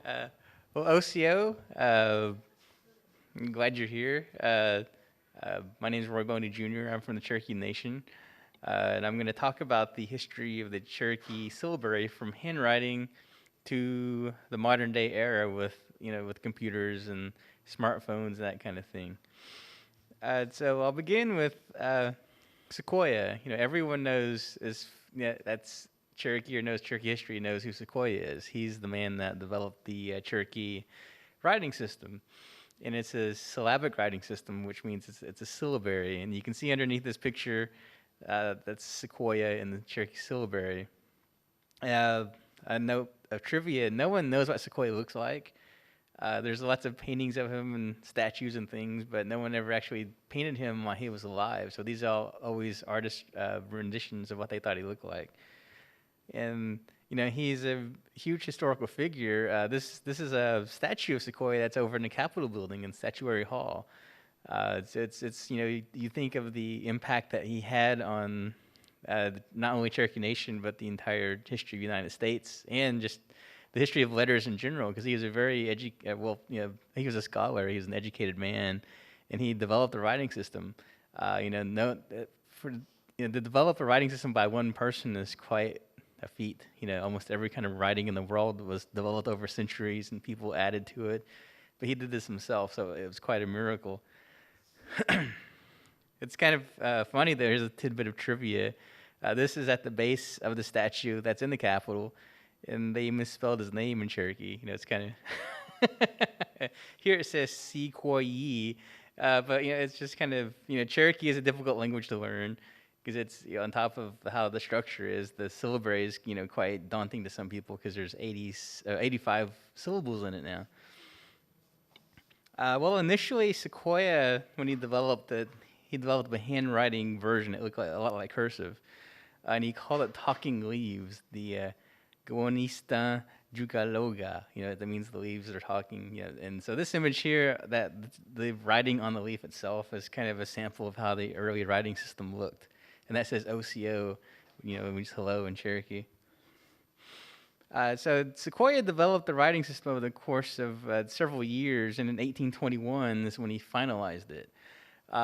Uh, well, OCO, I'm glad you're here. My name is Roy Boney Jr. I'm from the Cherokee Nation, and I'm going to talk about the history of the Cherokee syllabary from handwriting to the modern day era with with computers and smartphones and that kind of thing. So I'll begin with Sequoia. Everyone knows is that's Cherokee or knows Cherokee history knows who Sequoia is. He's the man that developed the Cherokee writing system, and it's a syllabic writing system, which means it's a syllabary. And you can see underneath this picture that's Sequoia in the Cherokee syllabary. Uh, a note of trivia: no one knows what Sequoia looks like. There's lots of paintings of him and statues and things, but no one ever actually painted him while he was alive. So these are always artist renditions of what they thought he looked like. And he's a huge historical figure. This is a statue of Sequoia that's over in the Capitol building in Statuary Hall. It's you think of the impact that he had on not only Cherokee Nation but the entire history of the United States and just the history of letters in general, because he was a very he was a scholar, he was an educated man, and he developed a writing system. No, for to develop a writing system by one person is quite a feat. Almost every kind of writing in the world was developed over centuries, and people added to it. But he did this himself, so it was quite a miracle. It's kind of funny. There's a tidbit of trivia. This is at the base of the statue that's in the Capitol, and they misspelled his name in Cherokee. It's kind of here it says Sequoyee, but it's just kind of Cherokee is a difficult language to learn because it's on top of how the structure is. The syllabary is quite daunting to some people because there's 85 syllables in it now. Well, initially Sequoia, when he developed a handwriting version. It looked like a lot like cursive, and he called it "Talking Leaves." The Guonista Jugaloga. That means the leaves are talking. And so this image here, that the writing on the leaf itself, is kind of a sample of how the early writing system looked, and that says OCO. It means hello in Cherokee. So Sequoia developed the writing system over the course of several years, and in 1821 is when he finalized it. In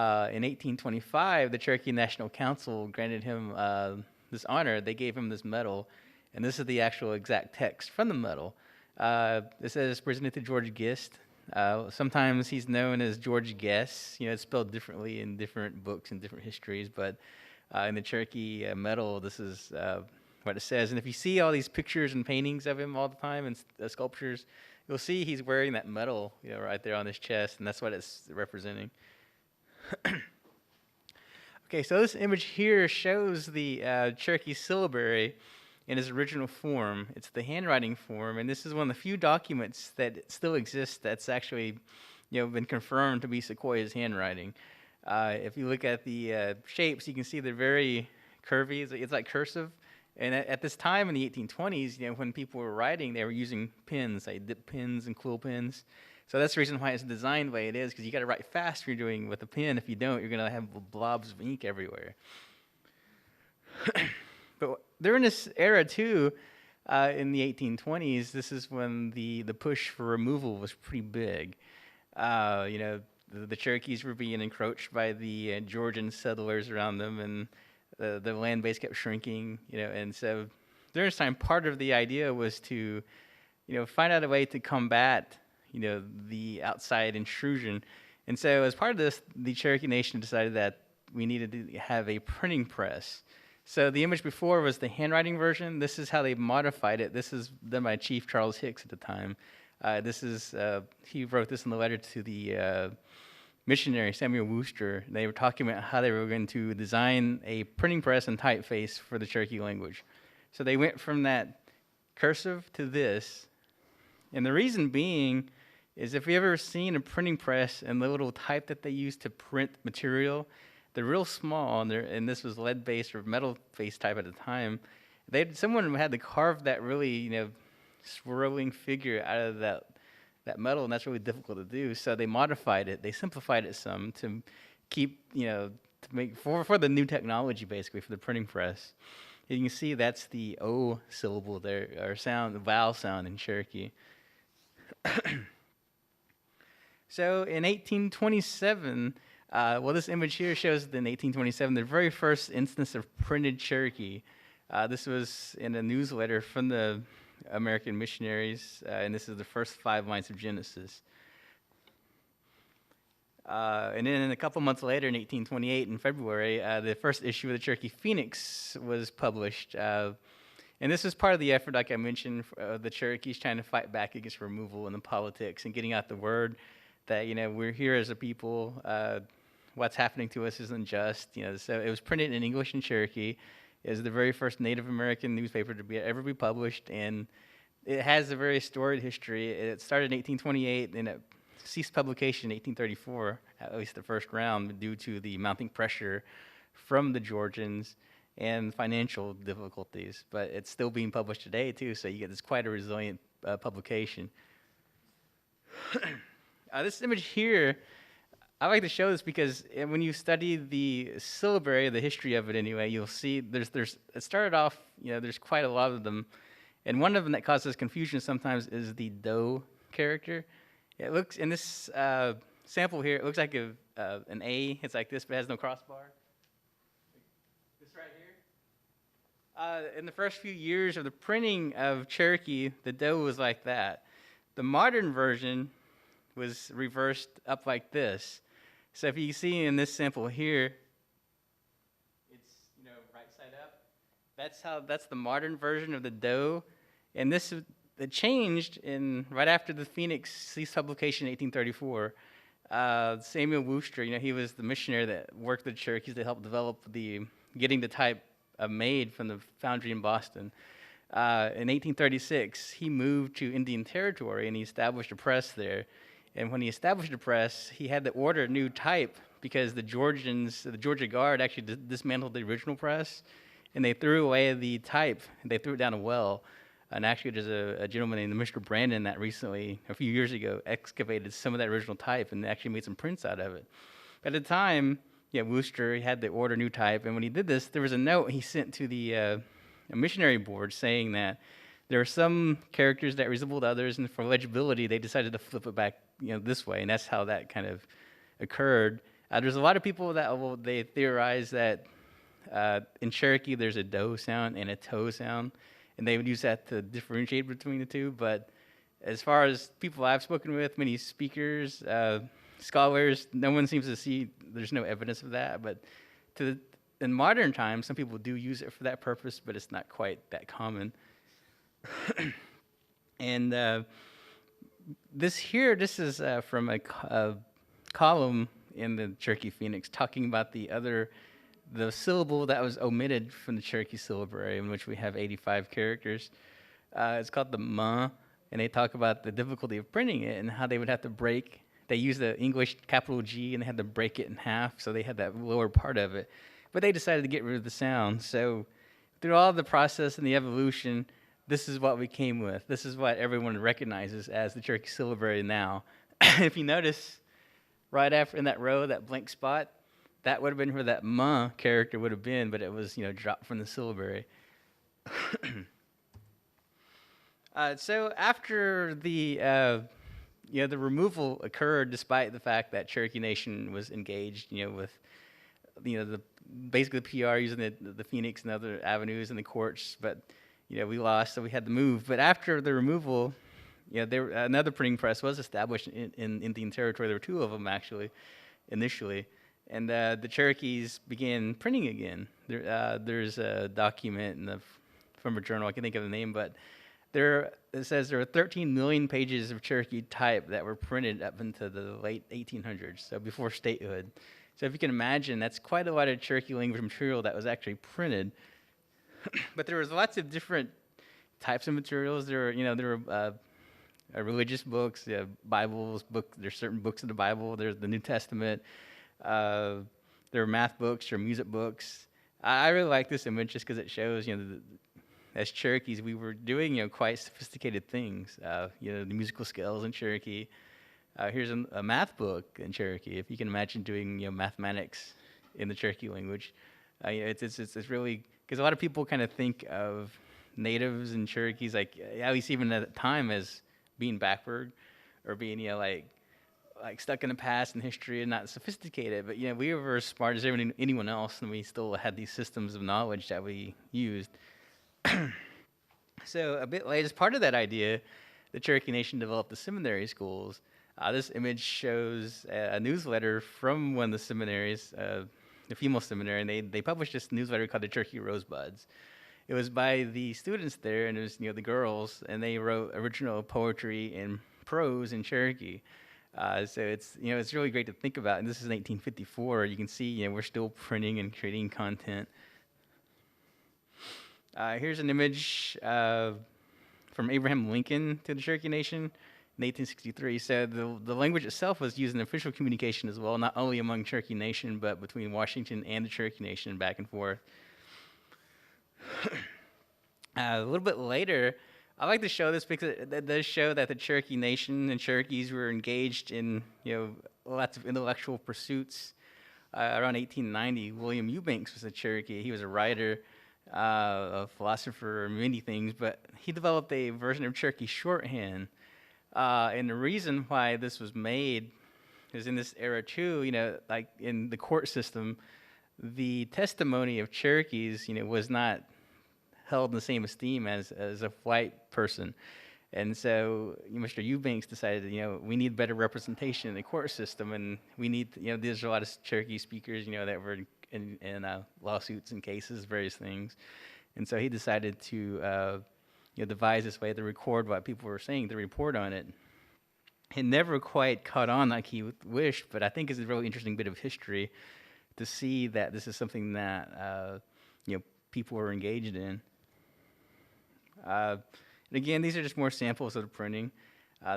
1825, the Cherokee National Council granted him this honor. They gave him this medal, and this is the actual exact text from the medal. It says, presented to George Gist. Sometimes he's known as George Guess. It's spelled differently in different books and different histories, but in the Cherokee medal, this is what it says. And if you see all these pictures and paintings of him all the time and sculptures, you'll see he's wearing that medal, right there on his chest, and that's what it's representing. Okay, so this image here shows the Cherokee syllabary in its original form. It's the handwriting form, and this is one of the few documents that still exists that's actually, been confirmed to be Sequoia's handwriting. If you look at the shapes, you can see they're very curvy. It's like cursive. And at this time in the 1820s, when people were writing, they were using pens, like dip pens and quill pens. So that's the reason why it's designed the way it is, because you got to write fast when you're doing with a pen. If you don't, you're going to have blobs of ink everywhere. But during this era, too, in the 1820s, this is when the push for removal was pretty big. The Cherokees were being encroached by the Georgian settlers around them, and the land base kept shrinking, and so during this time, part of the idea was to, find out a way to combat, the outside intrusion. And so as part of this, the Cherokee Nation decided that we needed to have a printing press. So the image before was the handwriting version. This is how they modified it. This is done by Chief Charles Hicks at the time. He wrote this in the letter to the missionary Samuel Worcester. They were talking about how they were going to design a printing press and typeface for the Cherokee language. So they went from that cursive to this, and the reason being is if you've ever seen a printing press and the little type that they use to print material, they're real small, and this was lead-based or metal-based type at the time. Someone had to carve that really, swirling figure out of that metal, and that's really difficult to do. So they modified it. They simplified it some to keep, to make for the new technology, basically, for the printing press. And you can see that's the O syllable there, or sound, the vowel sound in Cherokee. So in 1827, well, this image here shows that in 1827, the very first instance of printed Cherokee. This was in a newsletter from the American missionaries, and this is the first 5 lines of Genesis. And then a couple months later, in 1828, in February, the first issue of the Cherokee Phoenix was published. And this is part of the effort, like I mentioned, the Cherokees trying to fight back against removal and the politics and getting out the word that, we're here as a people. What's happening to us isn't just. So it was printed in English and Cherokee. It was the very first Native American newspaper to ever be published, and it has a very storied history. It started in 1828, and it ceased publication in 1834, at least the first round, due to the mounting pressure from the Georgians and financial difficulties. But it's still being published today, too, so you get this quite a resilient publication. This image here, I like to show this because when you study the syllabary, the history of it anyway, you'll see it started off, there's quite a lot of them. And one of them that causes confusion sometimes is the Doe character. It looks, in this sample here, it looks like an A. It's like this, but it has no crossbar. This right here. In the first few years of the printing of Cherokee, the Doe was like that. The modern version was reversed up like this. So if you see in this sample here, it's right side up. That's the modern version of the Doe, and this it changed right after the Phoenix ceased publication in 1834. Samuel Worcester, he was the missionary that worked with the Cherokees to help develop getting the type made from the foundry in Boston. In 1836, he moved to Indian Territory and he established a press there. And when he established a press, he had to order a new type because the Georgia Guard actually dismantled the original press, and they threw away the type. They threw it down a well. And actually, there's a gentleman named Mr. Brandon that recently, a few years ago, excavated some of that original type and actually made some prints out of it. At the time, Worcester, he had to order new type, and when he did this, there was a note he sent to the missionary board saying that there are some characters that resembled others, and for legibility, they decided to flip it back, this way, and that's how that kind of occurred. There's a lot of people that they theorize that in Cherokee there's a doe sound and a toe sound, and they would use that to differentiate between the two. But as far as people I've spoken with, many speakers, scholars, no one seems to see. There's no evidence of that. But in modern times, some people do use it for that purpose, but it's not quite that common. And this is from a column in the Cherokee Phoenix talking about the syllable that was omitted from the Cherokee syllabary, in which we have 85 characters. It's called the "ma," and they talk about the difficulty of printing it and how they would have to break. They use the English capital G, and they had to break it in half, so they had that lower part of it. But they decided to get rid of the sound. So through all the process and the evolution, this is what we came with. This is what everyone recognizes as the Cherokee syllabary now. If you notice, right after in that row, that blank spot, that would have been where that "ma" character would have been, but it was dropped from the syllabary. So after the removal occurred, despite the fact that Cherokee Nation was engaged, with basically the PR using the Phoenix and other avenues and the courts, but we lost, so we had to move. But after the removal, another printing press was established in Indian Territory. There were two of them actually, initially, and the Cherokees began printing again. There's a document from a journal. I can't think of the name, but it says there are 13 million pages of Cherokee type that were printed up into the late 1800s, so before statehood. So if you can imagine, that's quite a lot of Cherokee language material that was actually printed. But there was lots of different types of materials. There were religious books, Bibles, there's certain books of the Bible. There's the New Testament. There were math books or music books. I really like this image just because it shows, as Cherokees, we were doing, quite sophisticated things. The musical scales in Cherokee. Here's a math book in Cherokee. If you can imagine doing, mathematics in the Cherokee language, it's really, because a lot of people kind of think of natives and Cherokees, like at least even at the time, as being backward. or being, like stuck in the past and history and not sophisticated. But we were as smart as anyone else, and we still had these systems of knowledge that we used. So a bit late, as part of that idea, the Cherokee Nation developed the seminary schools. This image shows a newsletter from one of the seminaries, the female seminary, and they published this newsletter called the Cherokee Rosebuds. It was by the students there, and it was the girls, and they wrote original poetry and prose in Cherokee. So it's really great to think about. And this is 1854. You can see we're still printing and creating content. Here's an image from Abraham Lincoln to the Cherokee Nation in 1863. So the language itself was used in official communication as well, not only among Cherokee Nation, but between Washington and the Cherokee Nation back and forth. A little bit later, I like to show this because it does show that the Cherokee Nation and Cherokees were engaged in lots of intellectual pursuits. Around 1890, William Eubanks was a Cherokee. He was a writer, a philosopher, many things, but he developed a version of Cherokee shorthand. And the reason why this was made is in this era too, like in the court system, the testimony of Cherokees, was not held in the same esteem as a white person. And so Mr. Eubanks decided, we need better representation in the court system, and we need, there's a lot of Cherokee speakers, that were in lawsuits and cases, various things. And so he decided to, devise this way to record what people were saying, to report on it. It never quite caught on like he wished, but I think it's a really interesting bit of history to see that this is something that, people were engaged in. And again, these are just more samples of the printing.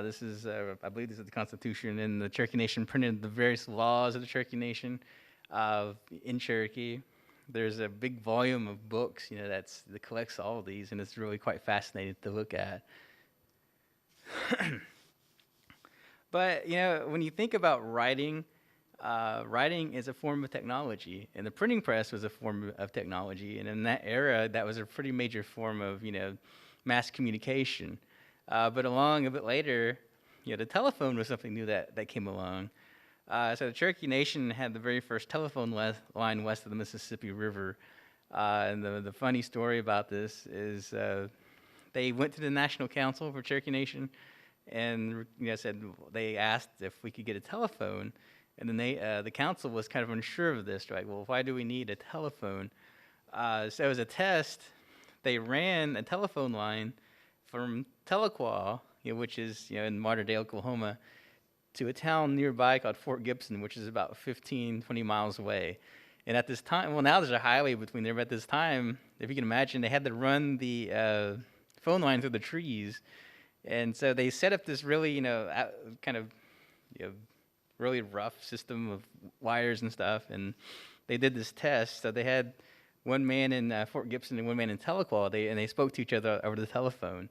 This is, I believe this is the Constitution, and the Cherokee Nation printed the various laws of the Cherokee Nation in Cherokee. There's a big volume of books, that collects all of these, and it's really quite fascinating to look at. But, when you think about writing, writing is a form of technology, and the printing press was a form of technology, and in that era, that was a pretty major form of, mass communication. But along a bit later, the telephone was something new that came along. So the Cherokee Nation had the very first telephone line west of the Mississippi River. And the funny story about this is they went to the National Council for Cherokee Nation, and they asked if we could get a telephone. And then the council was kind of unsure of this, right? Well, why do we need a telephone? So as a test, they ran a telephone line from Tahlequah, which is in modern-day Oklahoma, to a town nearby called Fort Gibson, which is about 15, 20 miles away. And at this time, well, now there's a highway between there, but at this time, if you can imagine, they had to run the phone line through the trees. And so they set up this really, kind of, really rough system of wires and stuff, and they did this test. So they had one man in Fort Gibson and one man in Tahlequah, and they spoke to each other over the telephone.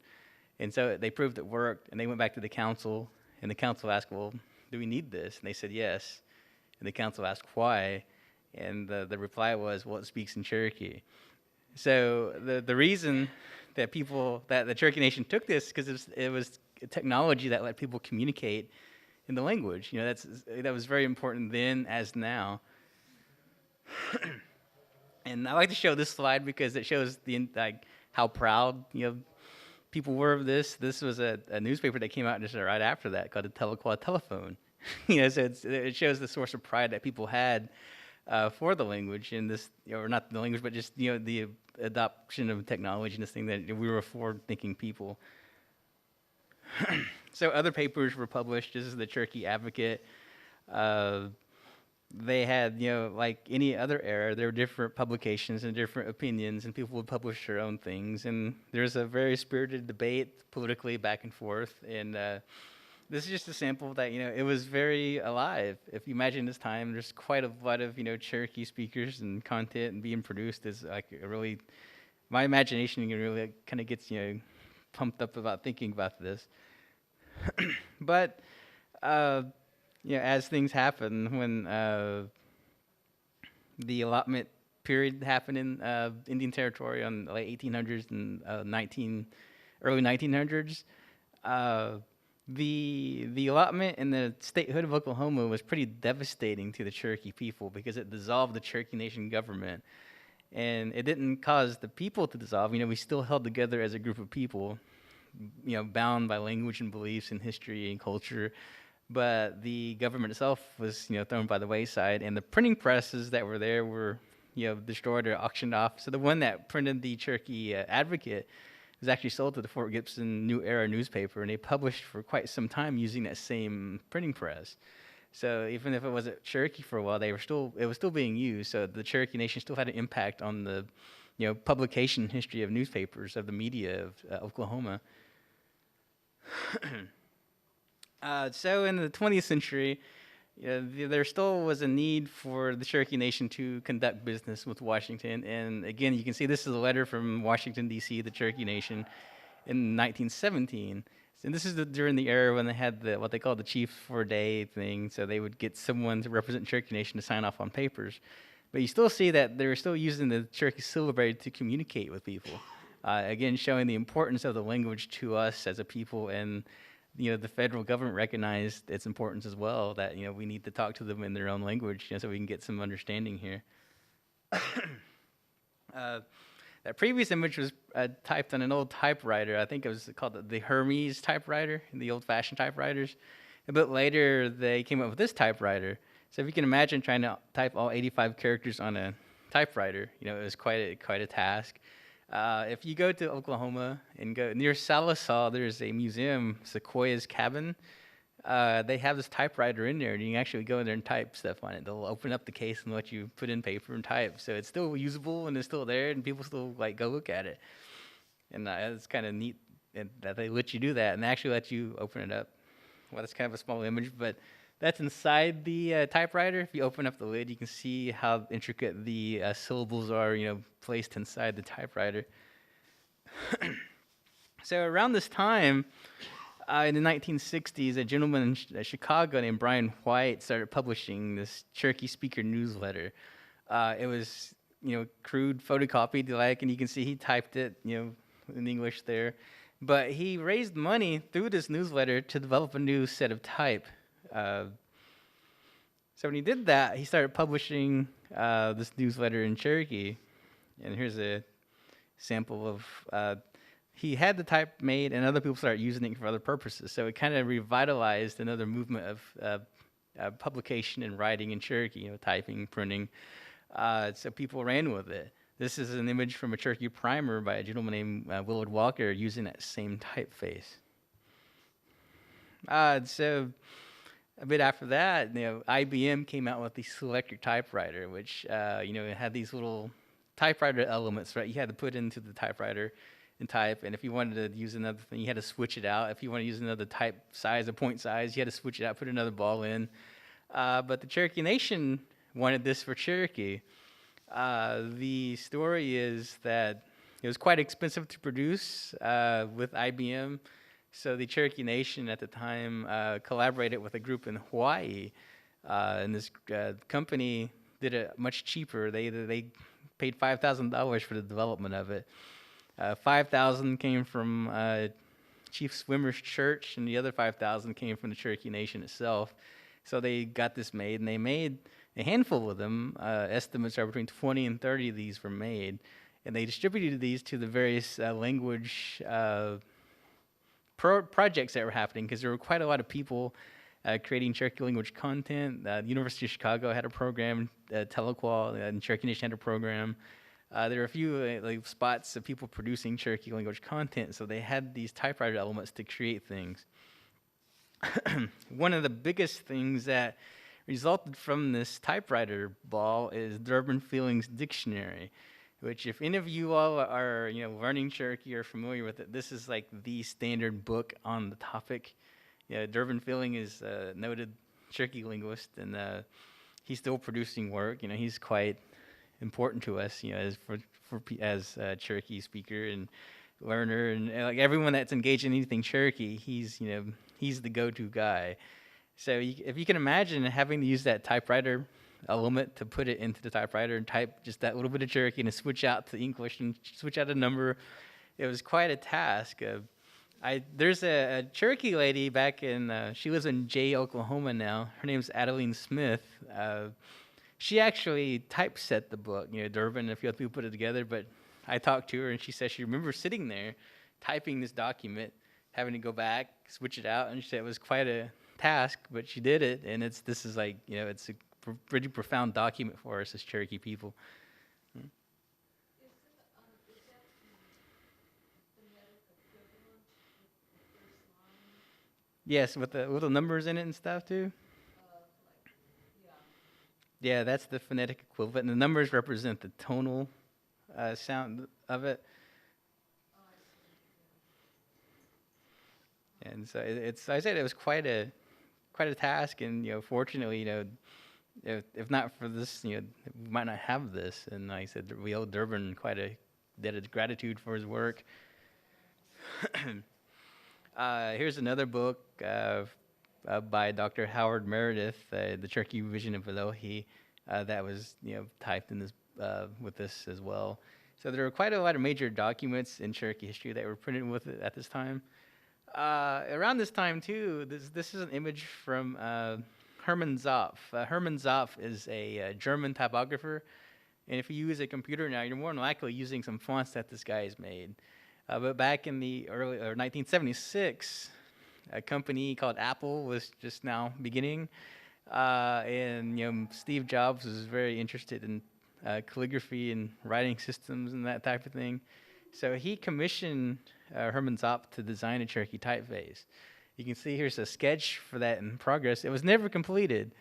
And so they proved it worked, and they went back to the council, and the council asked, well, do we need this? And they said yes. And the council asked why, and the reply was, well, it speaks in Cherokee. So the reason that the Cherokee Nation took this, because it was technology that let people communicate in the language. That was very important then as now. And I like to show this slide because it shows how proud people were of this. This was a newspaper that came out just right after that called the Tahlequah Telephone. So it shows the source of pride that people had for the language, and this, or not the language, but just the adoption of technology and this thing, that we were a forward-thinking people. So other papers were published. This is the Cherokee Advocate. They had, like any other era, there were different publications and different opinions, and people would publish their own things. And there's a very spirited debate politically back and forth. And this is just a sample that, it was very alive. If you imagine this time, there's quite a lot of, Cherokee speakers and content and being produced. Is like a really, my imagination really kind of gets, pumped up about thinking about this. But as things happen, when the allotment period happened in Indian Territory on the late 1800s and early 1900s, The allotment in the statehood of Oklahoma was pretty devastating to the Cherokee people because it dissolved the Cherokee Nation government, and it didn't cause the people to dissolve. We still held together as a group of people, bound by language and beliefs and history and culture. But the government itself was, thrown by the wayside, and the printing presses that were there were, destroyed or auctioned off. So the one that printed the Cherokee Advocate was actually sold to the Fort Gibson New Era newspaper, and they published for quite some time using that same printing press. So even if it wasn't Cherokee for a while, it was still being used. So the Cherokee Nation still had an impact on the, publication history of newspapers, of the media of Oklahoma. So in the 20th century, there still was a need for the Cherokee Nation to conduct business with Washington. And again, you can see this is a letter from Washington, D.C., the Cherokee Nation, in 1917. And this is during the era when they had what they called the chief for a day thing. So they would get someone to represent Cherokee Nation to sign off on papers. But you still see that they were still using the Cherokee syllabary to communicate with people. Again, showing the importance of the language to us as a people, and the federal government recognized its importance as well, that we need to talk to them in their own language, so we can get some understanding here. That previous image was typed on an old typewriter. I think it was called the Hermes typewriter, the old-fashioned typewriters. A bit later, they came up with this typewriter. So if you can imagine trying to type all 85 characters on a typewriter, it was quite a task. If you go to Oklahoma and go near Sallisaw, there's a museum, Sequoia's Cabin. They have this typewriter in there, and you can actually go in there and type stuff on it. They'll open up the case and let you put in paper and type. So it's still usable, and it's still there, and people still go look at it. And it's kind of neat that they let you do that, and they actually let you open it up. Well, that's kind of a small image, but that's inside the typewriter. If you open up the lid, you can see how intricate the syllables are, placed inside the typewriter. So around this time, in the 1960s, a gentleman in Chicago named Brian White started publishing this Cherokee Speaker newsletter. It was, crude photocopied, and you can see he typed it, in English there. But he raised money through this newsletter to develop a new set of type. So when he did that, he started publishing this newsletter in Cherokee. And here's a sample of, he had the type made, and other people started using it for other purposes. So it kind of revitalized another movement of publication and writing in Cherokee, typing, printing. So people ran with it. This is an image from a Cherokee primer by a gentleman named Willard Walker using that same typeface. So a bit after that, IBM came out with the Selectric typewriter, which it had these little typewriter elements, right? You had to put into the typewriter and type, and if you wanted to use another thing, you had to switch it out. If you want to use another type size, a point size, you had to switch it out, put another ball in. But the Cherokee Nation wanted this for Cherokee. The story is that it was quite expensive to produce with IBM. So the Cherokee Nation at the time collaborated with a group in Hawaii, and this company did it much cheaper. They paid $5,000 for the development of it. $5,000 came from Chief Swimmer's Church, and the other $5,000 came from the Cherokee Nation itself. So they got this made, and they made a handful of them. Estimates are between 20 and 30 of these were made, and they distributed these to the various language projects that were happening, because there were quite a lot of people creating Cherokee language content. The University of Chicago had a program, Telequal, and Cherokee Nation had a program. There were a few spots of people producing Cherokee language content, so they had these typewriter elements to create things. One of the biggest things that resulted from this typewriter ball is Durbin Fielding's Dictionary, which, if any of you all are learning Cherokee or familiar with it, this is like the standard book on the topic. Durbin Fielding is a noted Cherokee linguist, and he's still producing work. He's quite important to us, as a Cherokee speaker and learner, and like everyone that's engaged in anything Cherokee, he's the go-to guy. So if you can imagine having to use that typewriter element to put it into the typewriter and type just that little bit of Cherokee and switch out to English and switch out a number, it was quite a task. There's a Cherokee lady back in she lives in Jay, Oklahoma now. Her name's Adeline Smith. She actually typeset the book, Durbin, and a few other people put it together. But I talked to her, and she said she remembers sitting there, typing this document, having to go back, switch it out, and she said it was quite a task, but she did it, and this is like, it's a pretty profound document for us as Cherokee people. Yes, with the little numbers in it and stuff too. Yeah, that's the phonetic equivalent, and the numbers represent the tonal sound of it. And so I said it was quite a task, and fortunately, if not for this, we might not have this. And like I said, we owe Durbin quite a debt of gratitude for his work. Here's another book by Dr. Howard Meredith, The Cherokee Vision of Elohi, that was typed in this with this as well. So there were quite a lot of major documents in Cherokee history that were printed with it at this time. Around this time too, this is an image from Hermann Zopf. Hermann Zopf is a German typographer, and if you use a computer now, you're more than likely using some fonts that this guy has made. But back in the early 1976, a company called Apple was just now beginning, and Steve Jobs was very interested in calligraphy and writing systems and that type of thing. So he commissioned Hermann Zopf to design a Cherokee typeface. You can see here's a sketch for that in progress. It was never completed,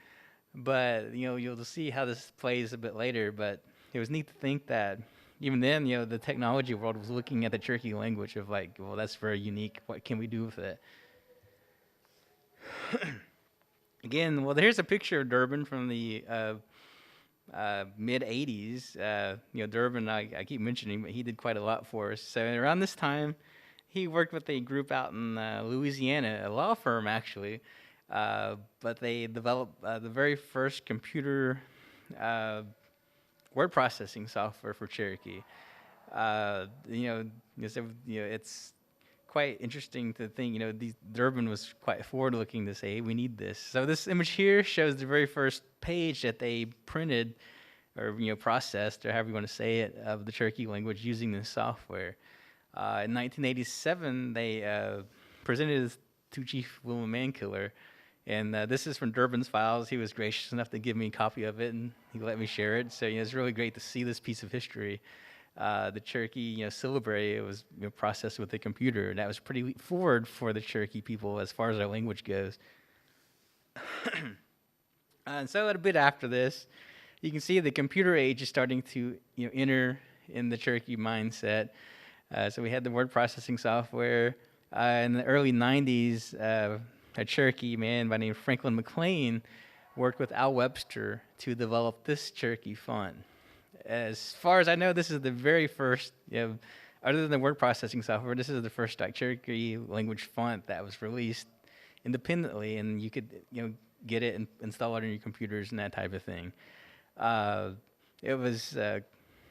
but you'll see how this plays a bit later. But it was neat to think that even then, the technology world was looking at the Cherokee language of like, well, that's very unique. What can we do with it? Again, well, here's a picture of Durbin from the mid 80s. Durbin, I keep mentioning, but he did quite a lot for us. So around this time, he worked with a group out in Louisiana, a law firm actually, but they developed the very first computer word processing software for Cherokee. It's quite interesting to think, Durbin was quite forward-looking to say, hey, we need this. So this image here shows the very first page that they printed or, processed, or however you want to say it, of the Cherokee language using this software. In 1987, they presented this to Chief William Mankiller, and this is from Durbin's files. He was gracious enough to give me a copy of it, and he let me share it. So it's really great to see this piece of history. The Cherokee syllabary, it was processed with a computer, and that was pretty leap forward for the Cherokee people as far as our language goes. And so a bit after this, you can see the computer age is starting to enter in the Cherokee mindset. So we had the word processing software. In the early 90s, a Cherokee man by the name of Franklin McLean worked with Al Webster to develop this Cherokee font. As far as I know, this is the very first, other than the word processing software, this is the first Cherokee language font that was released independently, and you could get it and install it on your computers and that type of thing. It was,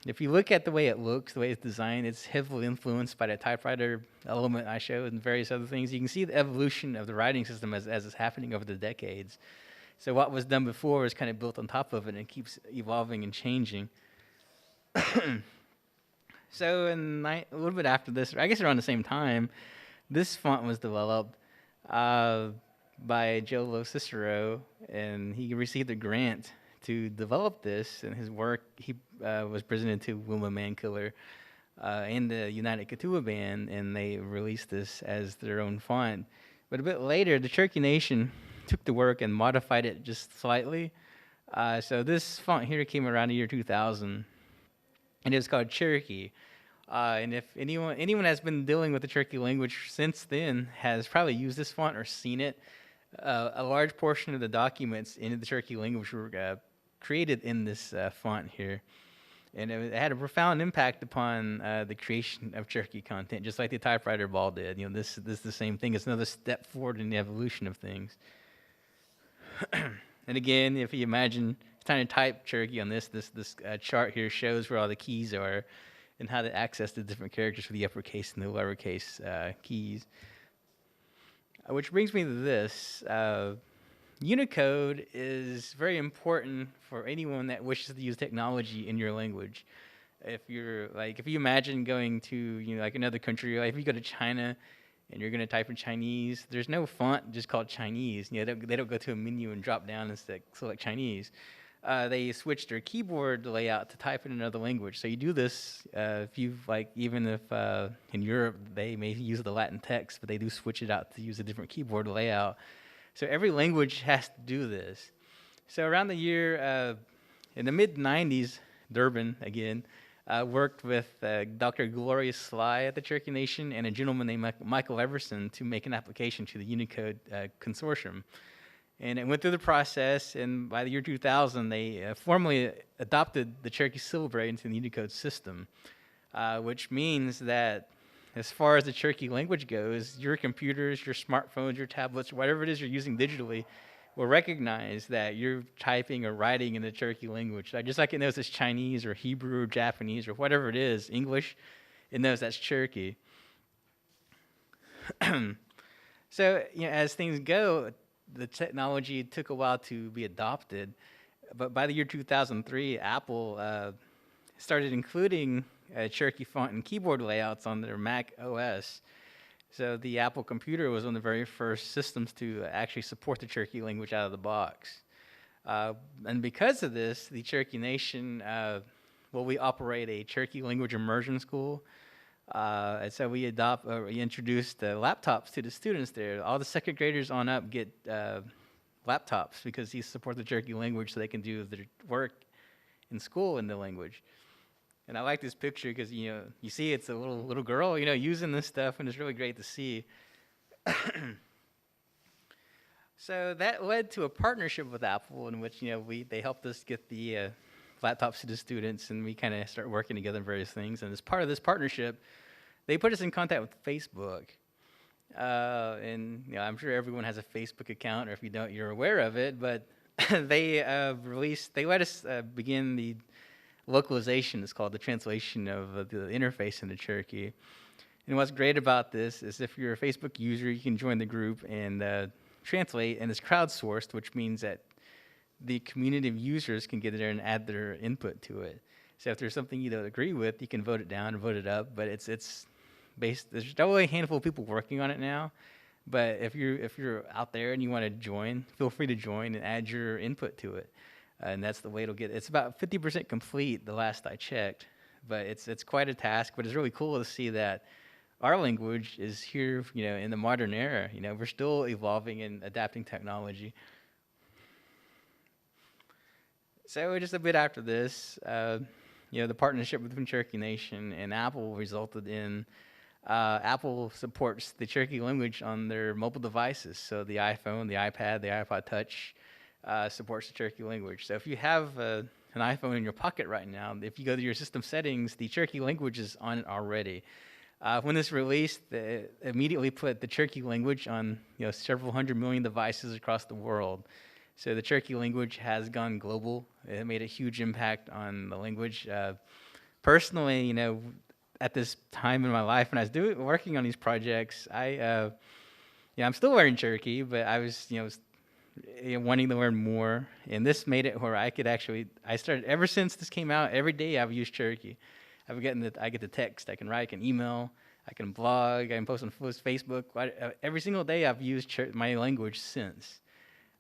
if you look at the way it looks, the way it's designed, it's heavily influenced by the typewriter element I showed and various other things. You can see the evolution of the writing system as it's happening over the decades. So what was done before is kind of built on top of it, and it keeps evolving and changing. So a little bit after this, I guess around the same time, this font was developed by Joe Lo Cicero, and he received a grant to develop this. And his work, he was presented to Wilma Mankiller and the United Kituwa Band, and they released this as their own font. But a bit later, the Cherokee Nation took the work and modified it just slightly. So this font here came around the year 2000. And it was called Cherokee. And if anyone has been dealing with the Cherokee language since then has probably used this font or seen it. A large portion of the documents in the Cherokee language were created in this font here. And it had a profound impact upon the creation of Cherokee content, just like the typewriter ball did. This is the same thing. It's another step forward in the evolution of things. And again, if you imagine trying to type Cherokee on this chart here shows where all the keys are and how to access the different characters for the uppercase and the lowercase keys. Which brings me to this. Unicode is very important for anyone that wishes to use technology in your language. If you imagine going to, like another country, like if you go to China and you're going to type in Chinese, there's no font just called Chinese. They don't go to a menu and drop down and select Chinese. They switch their keyboard layout to type in another language. So you do this even if in Europe they may use the Latin text, but they do switch it out to use a different keyboard layout. So every language has to do this. So around the year, in the mid-90s, Durban, again, worked with Dr. Gloria Sly at the Cherokee Nation and a gentleman named Michael Everson to make an application to the Unicode Consortium. And it went through the process, and by the year 2000, they formally adopted the Cherokee Syllabary into the Unicode system, which means that as far as the Cherokee language goes, your computers, your smartphones, your tablets, whatever it is you're using digitally, will recognize that you're typing or writing in the Cherokee language. Just like it knows it's Chinese or Hebrew or Japanese or whatever it is, English, it knows that's Cherokee. So, as things go, the technology took a while to be adopted, but by the year 2003, Apple started including Cherokee font and keyboard layouts on their Mac OS. So the Apple computer was one of the very first systems to actually support the Cherokee language out of the box. And because of this, the Cherokee Nation, we operate a Cherokee language immersion school. And so we introduced laptops to the students there. All the second graders on up get laptops because these support the Cherokee language so they can do their work in school in the language. And I like this picture because, you see it's a little girl, using this stuff, and it's really great to see. So that led to a partnership with Apple in which, they helped us get the laptops to the students, and we kind of start working together on various things. And as part of this partnership, they put us in contact with Facebook. And I'm sure everyone has a Facebook account, or if you don't, you're aware of it. But they let us begin the localization. It's called the translation of the interface into Cherokee. And what's great about this is if you're a Facebook user, you can join the group and translate, and it's crowdsourced, which means that the community of users can get in there and add their input to it. So if there's something you don't agree with, you can vote it down or vote it up. But it's based. There's only a handful of people working on it now. But if you're out there and you want to join, feel free to join and add your input to it. And that's the way it'll get. It's about 50% complete, the last I checked. But it's quite a task. But it's really cool to see that our language is here, in the modern era. We're still evolving and adapting technology. So just a bit after this, the partnership between Cherokee Nation and Apple resulted in Apple supports the Cherokee language on their mobile devices. So the iPhone, the iPad, the iPod Touch supports the Cherokee language. So if you have an iPhone in your pocket right now, if you go to your system settings, the Cherokee language is on it already. When this released, it immediately put the Cherokee language on several 100 million devices across the world. So the Cherokee language has gone global. It made a huge impact on the language. Personally, at this time in my life when I was working on these projects, I'm still learning Cherokee, but I was, wanting to learn more. And this made it where I started, ever since this came out, every day I've used Cherokee. I get the text, I can write, I can email, I can blog, I can post on Facebook. Every single day I've used my language since.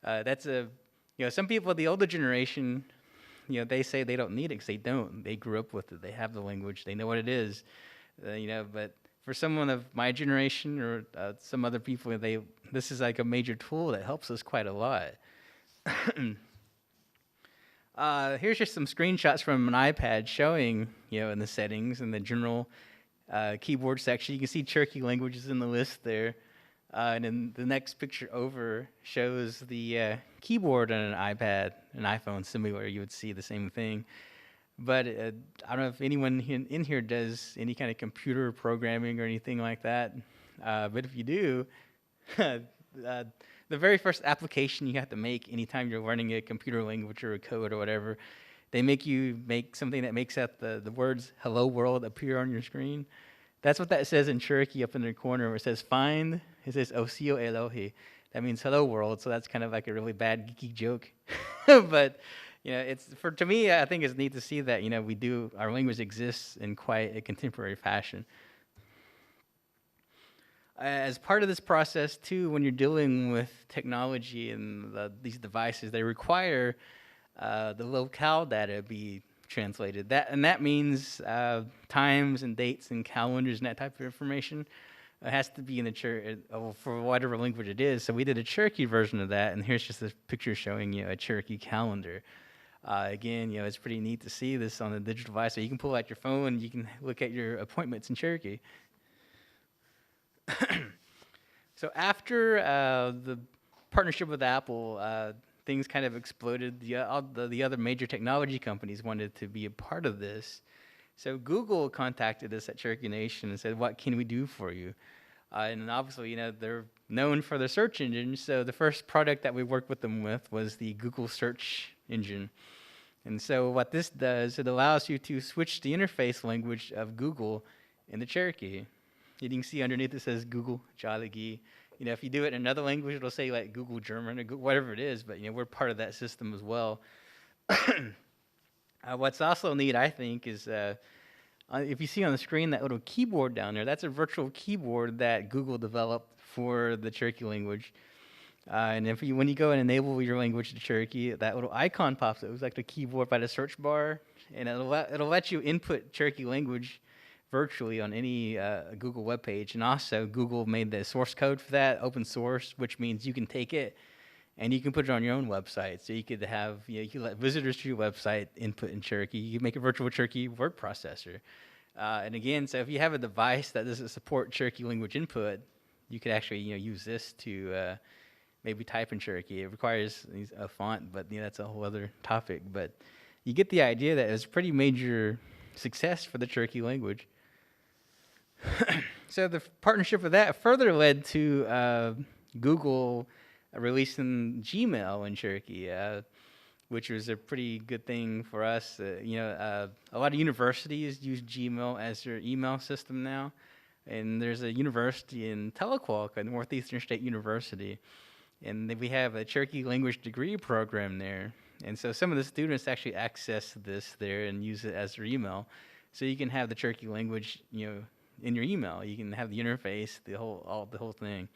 Some people, the older generation, they say they don't need it because they don't. They grew up with it. They have the language. They know what it is. But for someone of my generation or some other people, this is like a major tool that helps us quite a lot. Here's just some screenshots from an iPad showing, in the settings and the general keyboard section. You can see Cherokee languages in the list there. And then the next picture over shows the keyboard on an iPad, an iPhone, similar. You would see the same thing. But I don't know if anyone in here does any kind of computer programming or anything like that. But if you do, the very first application you have to make anytime you're learning a computer language or a code or whatever, they make you make something that makes out the words "Hello World" appear on your screen. That's what that says in Cherokee up in the corner where it says find It says Osio Elohe. That means hello world. So that's kind of like a really bad geeky joke. But it's to me, I think it's neat to see that our language exists in quite a contemporary fashion. As part of this process too, when you're dealing with technology and these devices, they require the locale data be translated. That means times and dates and calendars and that type of information. It has to be in the for whatever language it is. So we did a Cherokee version of that, and here's just a picture showing a Cherokee calendar. Again, it's pretty neat to see this on a digital device. So you can pull out your phone, and you can look at your appointments in Cherokee. So after the partnership with Apple, things kind of exploded. The other major technology companies wanted to be a part of this. So Google contacted us at Cherokee Nation and said, "What can we do for you?" And obviously, they're known for their search engine. So the first product that we worked with them with was the Google search engine. And so what this does, it allows you to switch the interface language of Google into Cherokee. You can see underneath it says Google Jalagi. If you do it in another language, it'll say like Google German or whatever it is. But we're part of that system as well. What's also neat, I think, is if you see on the screen that little keyboard down there, that's a virtual keyboard that Google developed for the Cherokee language. And when you go and enable your language to Cherokee, that little icon pops up. It was like the keyboard by the search bar, and it'll let you input Cherokee language virtually on any Google web page. And also, Google made the source code for that open source, which means you can take it and you can put it on your own website. So you could have, you can let visitors to your website input in Cherokee. You can make a virtual Cherokee word processor. And again, so if you have a device that doesn't support Cherokee language input, you could actually, use this to maybe type in Cherokee. It requires a font, but that's a whole other topic. But you get the idea that it's a pretty major success for the Cherokee language. So the partnership with that further led to Google releasing Gmail in Cherokee, which was a pretty good thing for us. A lot of universities use Gmail as their email system now. And there's a university in Tahlequah, Northeastern State University, and we have a Cherokee language degree program there. And so some of the students actually access this there and use it as their email. So you can have the Cherokee language, in your email. You can have the interface, the whole thing.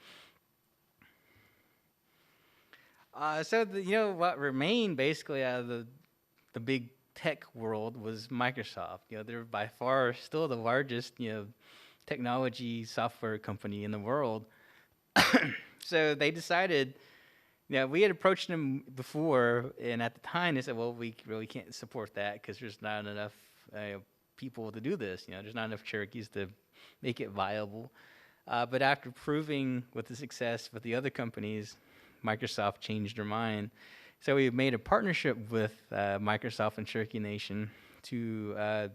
So what remained basically out of the big tech world was Microsoft. They're by far still the largest technology software company in the world. So they decided, we had approached them before, and at the time they said, well, we really can't support that because there's not enough people to do this. There's not enough Cherokees to make it viable. But after proving with the success with the other companies, Microsoft changed their mind. So we made a partnership with Microsoft and Cherokee Nation to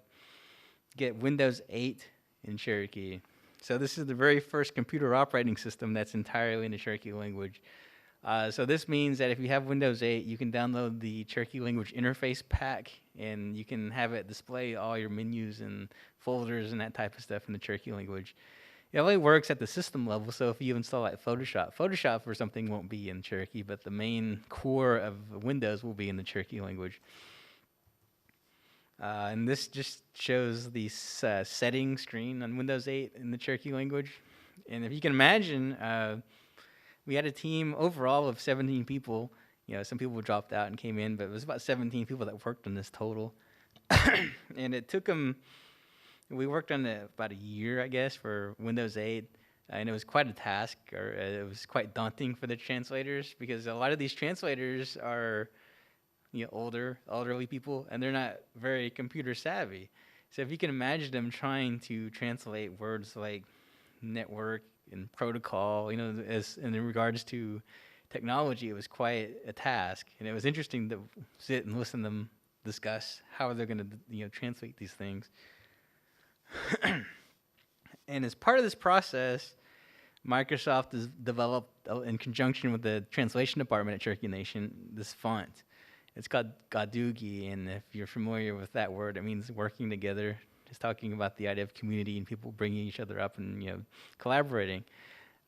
get Windows 8 in Cherokee. So this is the very first computer operating system that's entirely in the Cherokee language. So this means that if you have Windows 8, you can download the Cherokee language interface pack, and you can have it display all your menus and folders and that type of stuff in the Cherokee language. It only works at the system level, so if you install like Photoshop or something won't be in Cherokee, but the main core of Windows will be in the Cherokee language. And this just shows the setting screen on Windows 8 in the Cherokee language. And if you can imagine, we had a team overall of 17 people. Some people dropped out and came in, but it was about 17 people that worked on this total. And it took them, we worked on it about a year, I guess, for Windows 8. And it was quite a task, or it was quite daunting for the translators, because a lot of these translators are elderly people, and they're not very computer savvy. So if you can imagine them trying to translate words like network and protocol, as in regards to technology, it was quite a task. And it was interesting to sit and listen to them discuss how they're going to, translate these things. And as part of this process, Microsoft has developed, in conjunction with the translation department at Cherokee Nation, this font. It's called Gadugi, and if you're familiar with that word, it means working together. Just talking about the idea of community and people bringing each other up and collaborating.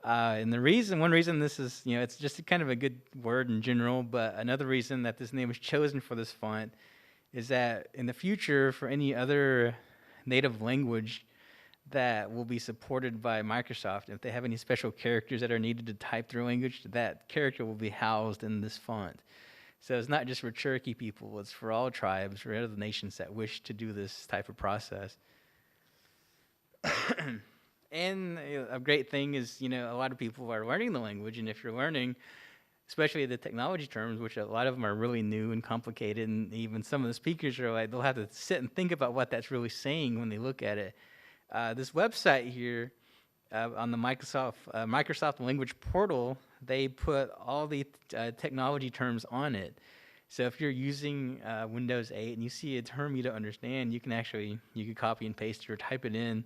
And one reason this is, it's just kind of a good word in general, but another reason that this name was chosen for this font is that in the future, for any other native language that will be supported by Microsoft, if they have any special characters that are needed to type their language, that character will be housed in this font. So it's not just for Cherokee people, it's for all tribes or other nations that wish to do this type of process. And a great thing is, a lot of people are learning the language, and if you're learning, especially the technology terms, which a lot of them are really new and complicated, and even some of the speakers are like, they'll have to sit and think about what that's really saying when they look at it. This website here on the Microsoft Language Portal, they put all the technology terms on it. So if you're using Windows 8 and you see a term you don't understand, you can copy and paste it or type it in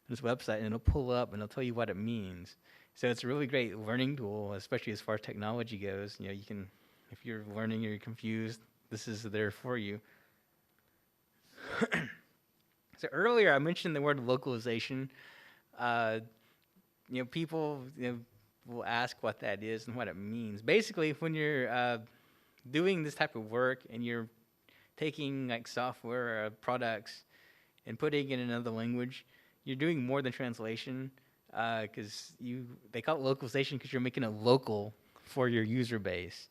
this website, and it'll pull up and it'll tell you what it means. So it's a really great learning tool, especially as far as technology goes. You can, if you're learning or you're confused, this is there for you. So earlier I mentioned the word localization. People will ask what that is and what it means. Basically, when you're doing this type of work and you're taking like software or products and putting it in another language, you're doing more than translation, because they call it localization because you're making it local for your user base.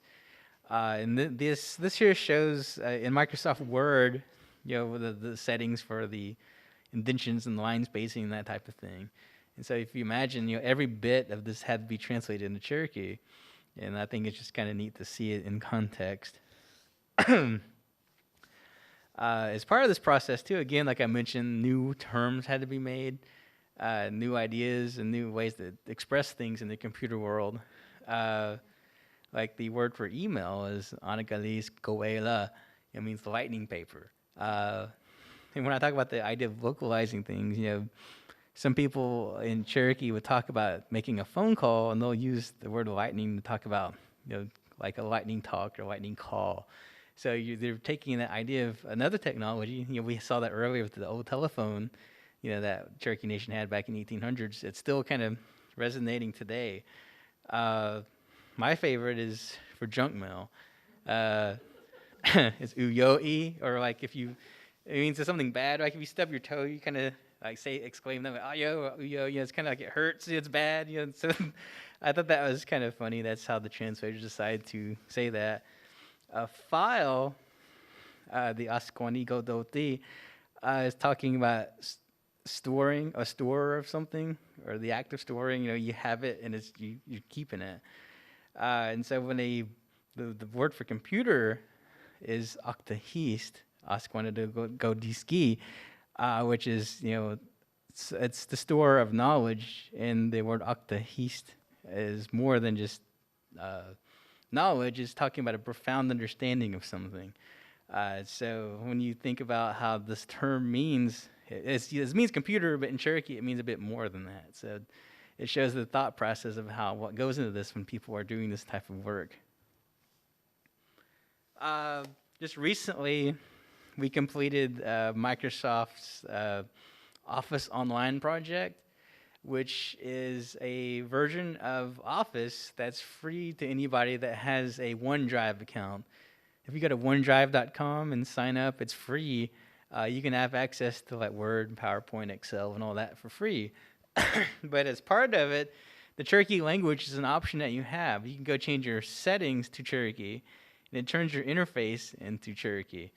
And this here shows in Microsoft Word, the settings for the indentions and line spacing and that type of thing. And so if you imagine, every bit of this had to be translated into Cherokee, and I think it's just kind of neat to see it in context. As part of this process too, again, like I mentioned, new terms had to be made, new ideas and new ways to express things in the computer world. Like the word for email is Anagalis Goela. It means lightning paper. And when I talk about the idea of localizing things, some people in Cherokee would talk about making a phone call, and they'll use the word lightning to talk about, like a lightning talk or lightning call. So they're taking that idea of another technology. We saw that earlier with the old telephone, that Cherokee Nation had back in the 1800s. It's still kind of resonating today. My favorite is for junk mail. It's uyoi, or like it means something bad. Like if you stub your toe, you kind of like exclaim that, ayo, uyo. It's kind of like it hurts. It's bad. So I thought that was kind of funny. That's how the translators decided to say that. A file, the Askwani Godoti, is talking about storing, a store of something, or the act of storing. You have it and you're keeping it. And so when the word for computer is Oktahist, Askwani Godiski, which is, it's the store of knowledge, and the word Oktahist is more than just knowledge. Is talking about a profound understanding of something. So when you think about how this term means, it means computer, but in Cherokee it means a bit more than that. So it shows the thought process of what goes into this when people are doing this type of work. Just recently, we completed Microsoft's Office Online project, which is a version of Office that's free to anybody that has a OneDrive account. If you go to OneDrive.com and sign up, it's free. You can have access to like Word, PowerPoint, Excel, and all that for free. But as part of it, the Cherokee language is an option that you have. You can go change your settings to Cherokee, and it turns your interface into Cherokee.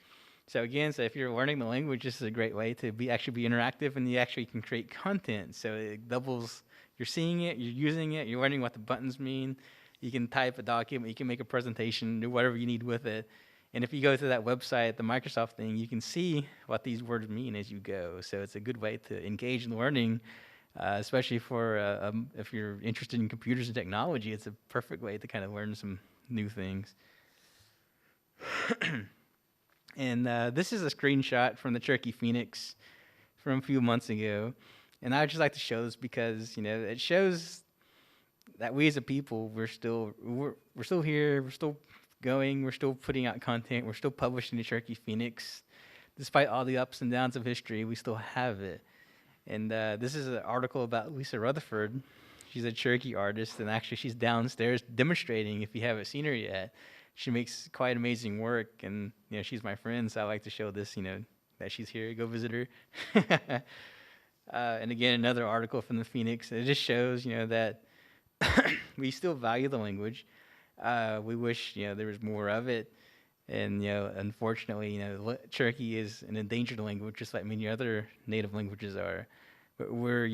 So again, if you're learning the language, this is a great way to actually be interactive, and you actually can create content. So it doubles, you're seeing it, you're using it, you're learning what the buttons mean. You can type a document, you can make a presentation, do whatever you need with it. And if you go to that website, the Microsoft thing, you can see what these words mean as you go. So it's a good way to engage in learning, especially for if you're interested in computers and technology. It's a perfect way to kind of learn some new things. And this is a screenshot from the Cherokee Phoenix from a few months ago. And I would just like to show this because, it shows that we as a people, we're still here, we're still going, we're still putting out content, we're still publishing the Cherokee Phoenix. Despite all the ups and downs of history, we still have it. And this is an article about Lisa Rutherford. She's a Cherokee artist, and actually she's downstairs demonstrating. If you haven't seen her yet, she makes quite amazing work, and she's my friend, so I like to show this, that she's here. Go visit her. And again, another article from the Phoenix. It just shows, that we still value the language. We wish, there was more of it. And, unfortunately, Cherokee is an endangered language, just like many other native languages are. But we're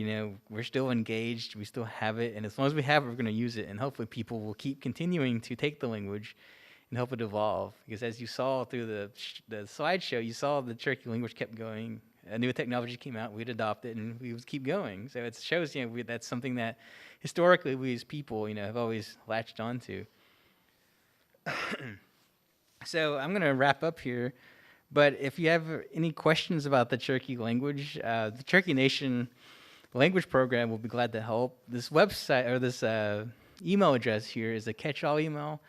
still engaged. We still have it. And as long as we have it, we're going to use it. And hopefully people will keep continuing to take the language and help it evolve. Because as you saw through the slideshow, you saw the Cherokee language kept going. A new technology came out, we'd adopt it, and we would keep going. So it shows, that's something that historically we as people, have always latched onto. So I'm going to wrap up here. But if you have any questions about the Cherokee language, the Cherokee Nation language program will be glad to help. This website, or this email address here, is a catch-all email.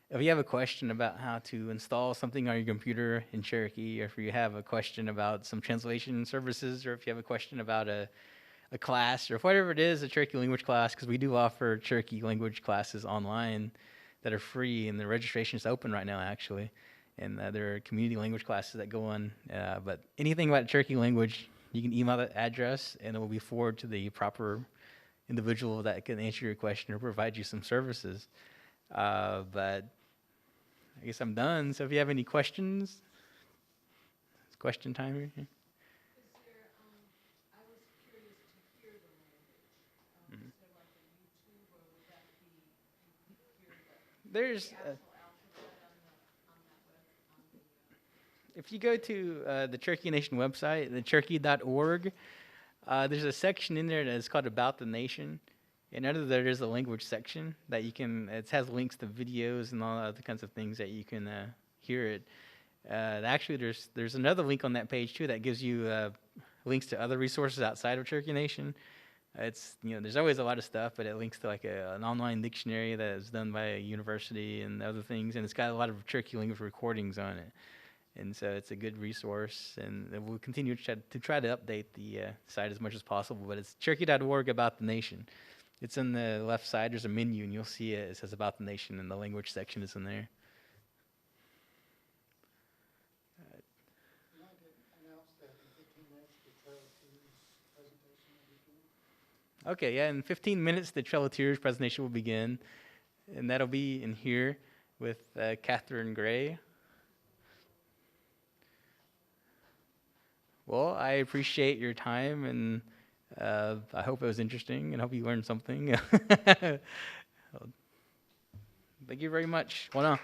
If you have a question about how to install something on your computer in Cherokee, or if you have a question about some translation services, or if you have a question about a class, or whatever it is, a Cherokee language class, because we do offer Cherokee language classes online that are free, and the registration is open right now, actually. And there are community language classes that go on. But anything about Cherokee language, you can email that address, and it will be forwarded to the proper individual that can answer your question or provide you some services. But I guess I'm done. So if you have any questions, it's question time here. Yeah. I was curious to hear the language. Is there like a YouTube, or would that be, you could hear There's, the actual alphabet on that web, if you go to the Cherokee Nation website, the cherokee.org, there's a section in there that is called About the Nation. And under there, there's a language section that you can, it has links to videos and all other kinds of things that you can hear it. Actually, there's another link on that page too that gives you links to other resources outside of Cherokee Nation. It's, there's always a lot of stuff, but it links to like an online dictionary that is done by a university and other things, and it's got a lot of Cherokee language recordings on it. And so it's a good resource, and we'll continue to try to update the site as much as possible, but it's cherokee.org About the Nation. It's on the left side. There's a menu, and you'll see it. It says About the Nation, and the language section is in there. You want to announce that in 15 minutes the Trail of Tears presentation will begin? Okay, yeah, in 15 minutes, the Trail of Tears presentation will begin, and that'll be in here with Catherine Gray. Well, I appreciate your time, and I hope it was interesting, and hope you learned something. Thank you very much. Voilà.